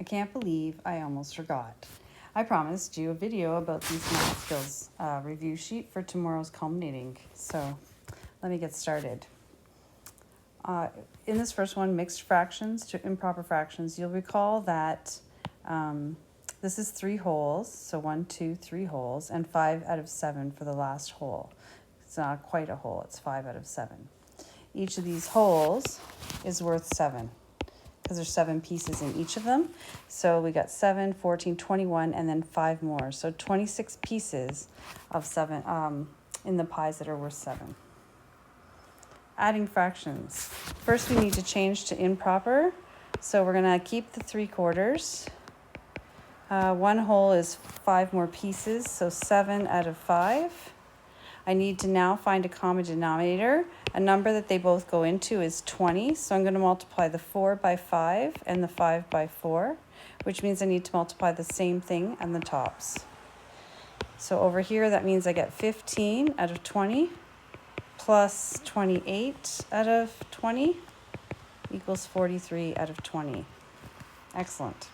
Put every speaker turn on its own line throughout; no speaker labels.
can't believe I almost forgot. I promised you a video about these math skills review sheet for tomorrow's culminating. So let me get started. In this first one, mixed fractions to improper fractions, you'll recall that this is 3 wholes. So 1, 2, 3 wholes, and 5 out of 7 for the last whole. It's not quite a whole, it's 5 out of 7. Each of these wholes is worth 7. Because there's 7 pieces in each of them. So we got 7, 14, 21, and then 5 more. So 26 pieces of 7 in the pies that are worth 7. Adding fractions. First we need to change to improper. So we're gonna keep the 3/4. 1 whole is 5 more pieces, so 7 out of 5. I need to now find a common denominator. A number that they both go into is 20. So I'm going to multiply the 4 by 5 and the 5 by 4, which means I need to multiply the same thing on the tops. So over here, that means I get 15 out of 20 plus 28 out of 20 equals 43 out of 20. Excellent.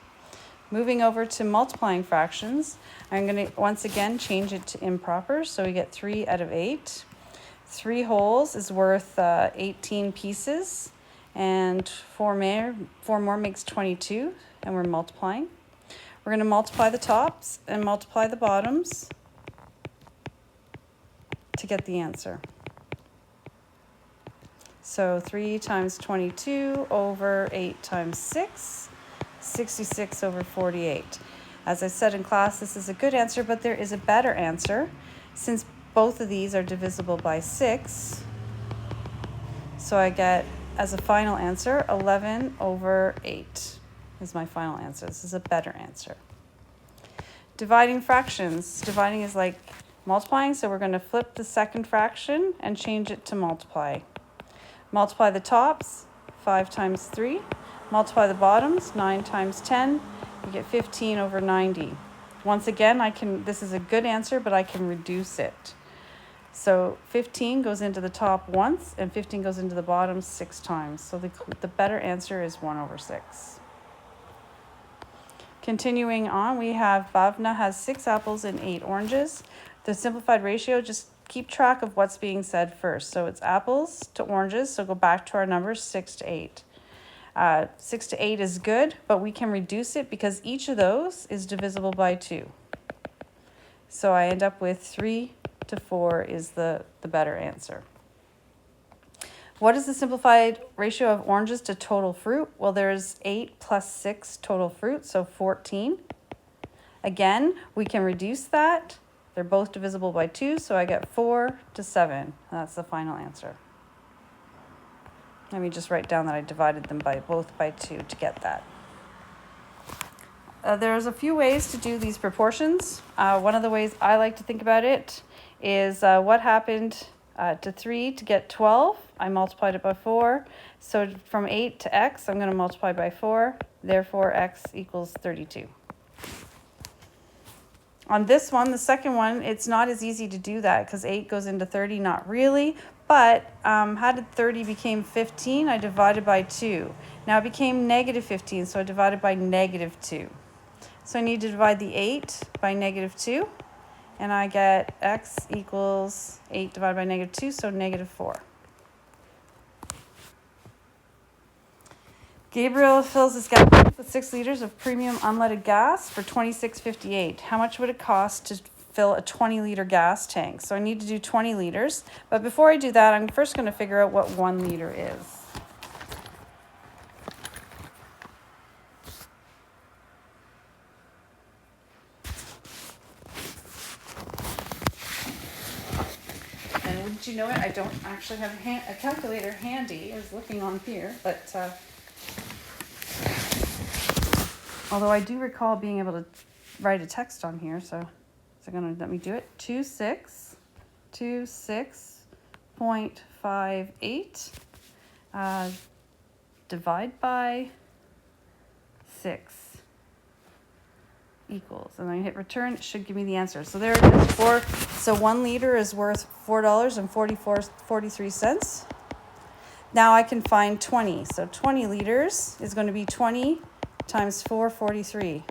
Moving over to multiplying fractions, I'm going to once again change it to improper. So we get 3 out of 8. 3 wholes is worth 18 pieces, and 4 more makes 22, and we're multiplying. We're going to multiply the tops and multiply the bottoms to get the answer. So 3 times 22 over 8 times 6. 66 over 48. As I said in class, this is a good answer, but there is a better answer. Since both of these are divisible by 6, so I get, as a final answer, 11 over 8 is my final answer. This is a better answer. Dividing fractions. Dividing is like multiplying, so we're going to flip the second fraction and change it to multiply. Multiply the tops, 5 times 3. Multiply the bottoms, 9 times 10, you get 15 over 90. Once again, this is a good answer, but I can reduce it. So 15 goes into the top once, and 15 goes into the bottom 6 times. So the better answer is 1 over 6. Continuing on, we have Bhavna has 6 apples and 8 oranges. The simplified ratio, just keep track of what's being said first. So it's apples to oranges, so go back to our numbers, 6 to 8. 6 to 8 is good, but we can reduce it because each of those is divisible by 2. So I end up with 3 to 4 is the better answer. What is the simplified ratio of oranges to total fruit? Well, there's 8 plus 6 total fruit, so 14. Again, we can reduce that. They're both divisible by 2, so I get 4 to 7. That's the final answer. Let me just write down that I divided them both by 2 to get that. There's a few ways to do these proportions. One of the ways I like to think about it is what happened to 3 to get 12. I multiplied it by 4. So from 8 to x, I'm going to multiply by 4. Therefore, x equals 32. On this one, the second one, it's not as easy to do that because 8 goes into 30, not really. But how did 30 become 15? I divided by 2. Now it became negative 15, so I divided by negative 2. So I need to divide the 8 by negative 2, and I get x equals 8 divided by negative 2, so negative 4. Gabriel fills his gas tank with 6 liters of premium unleaded gas for $26.58. How much would it cost to fill a 20-liter gas tank? So I need to do 20 liters. But before I do that, I'm first going to figure out what 1 liter is. And wouldn't you know it, I don't actually have a calculator handy. I was looking on here, but although I do recall being able to write a text on here, so going to let me do it. 26.58 divide by 6 equals, and then I hit return. It should give me the answer. So there it is. So 1 liter is worth $4.43. Now I can find 20. So 20 liters is going to be 20 times 443.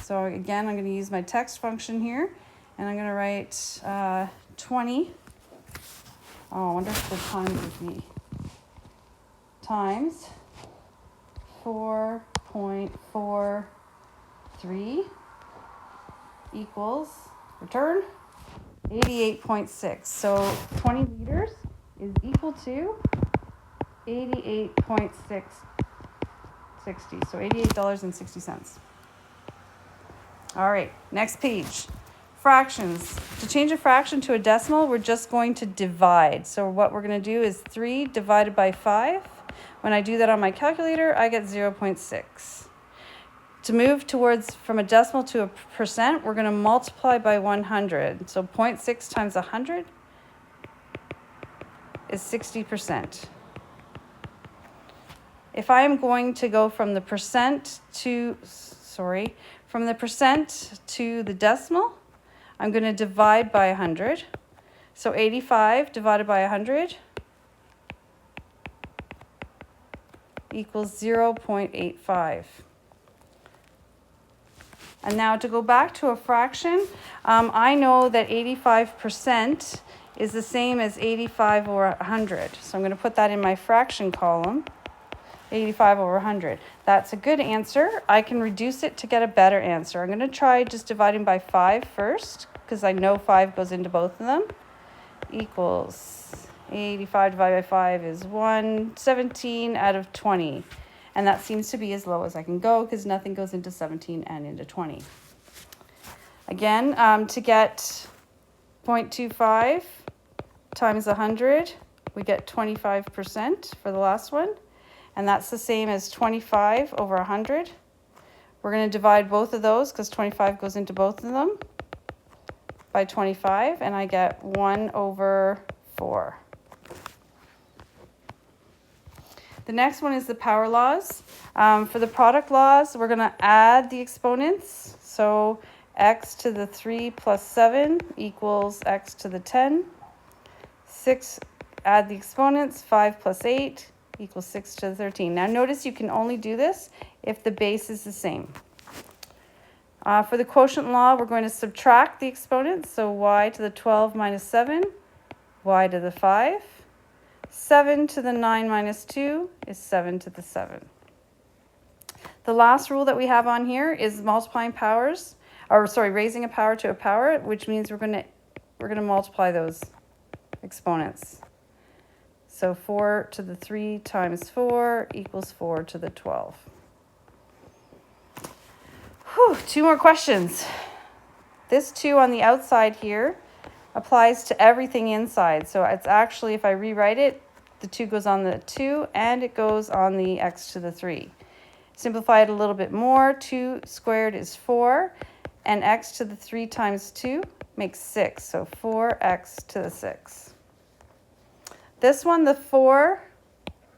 So again, I'm going to use my text function here, and I'm going to write 20. Oh, I wonder if the times would be times 4.43 equals, return, 88.6. So 20 liters is equal to 88.660. So $88.60. All right, next page. Fractions. To change a fraction to a decimal, we're just going to divide. So what we're going to do is 3 divided by 5. When I do that on my calculator, I get 0.6. To move from a decimal to a percent, we're going to multiply by 100. So 0.6 times 100 is 60%. If I am going to go from the percent to the decimal, I'm going to divide by 100. So 85 divided by 100 equals 0.85. And now to go back to a fraction, I know that 85% is the same as 85 over 100. So I'm going to put that in my fraction column, 85 over 100. That's a good answer. I can reduce it to get a better answer. I'm going to try just dividing by 5 first, because I know 5 goes into both of them, equals 85 divided by 5 is 117 out of 20. And that seems to be as low as I can go because nothing goes into 17 and into 20. Again, to get 0.25 times 100, we get 25% for the last one. And that's the same as 25 over 100. We're going to divide both of those because 25 goes into both of them by 25, and I get 1 over 4. The next one is the power laws. For the product laws, we're going to add the exponents. So x to the 3 plus 7 equals x to the 10. 6, add the exponents, 5 plus 8 equals 6 to the 13. Now notice you can only do this if the base is the same. For the quotient law, we're going to subtract the exponents. So y to the 12 minus 7, y to the 5. 7 to the 9 minus 2 is 7 to the 7. The last rule that we have on here is multiplying powers, raising a power to a power, which means we're going to multiply those exponents. So 4 to the 3 times 4 equals 4 to the 12. Whew, 2 more questions. This 2 on the outside here applies to everything inside. So it's actually, if I rewrite it, the 2 goes on the 2 and it goes on the x to the 3. Simplify it a little bit more. 2 squared is 4, and x to the 3 times 2 makes 6. So 4x to the 6. This one, the 4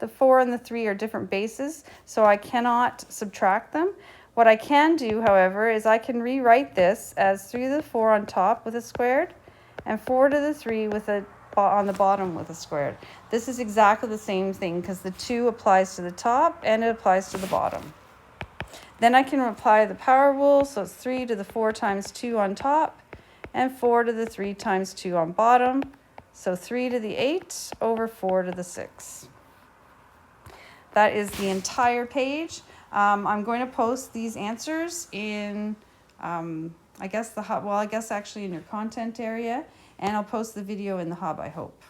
and the 3 are different bases, so I cannot subtract them. What I can do, however, is I can rewrite this as 3 to the 4 on top with a squared and 4 to the 3 with a on the bottom with a squared. This is exactly the same thing because the 2 applies to the top and it applies to the bottom. Then I can apply the power rule, so it's 3 to the 4 times 2 on top and 4 to the 3 times 2 on bottom. So 3 to the 8 over 4 to the 6. That is the entire page. I'm going to post these answers in, I guess actually in your content area, and I'll post the video in the hub, I hope.